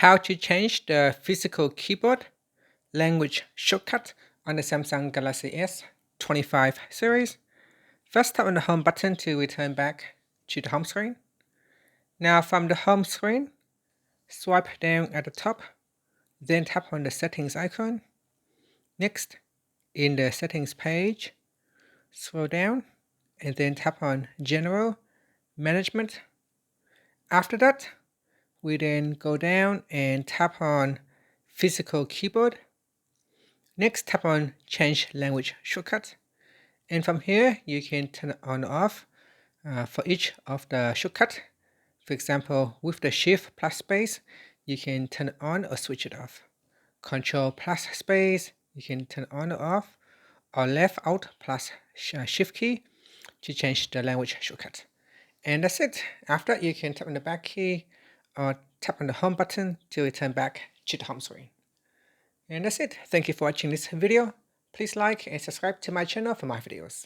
How to change the physical keyboard language shortcut on the Samsung Galaxy S25 series. First, tap on the home button to return back to the home screen. Now from the home screen, swipe down at the top, then tap on the settings icon. Next, in the settings page, scroll down and then tap on General Management. After that, we then go down and tap on Physical Keyboard. Next, tap on Change Language Shortcut. And from here, you can turn it on or off for each of the shortcut. For example, with the Shift plus space, you can turn it on or switch it off. Control plus space, you can turn it on or off. Or left out plus Shift key to change the language shortcut. And that's it. After, you can tap on the back key or tap on the home button to return back to the home screen. And that's it. Thank you for watching this video. Please like and subscribe to my channel for more videos.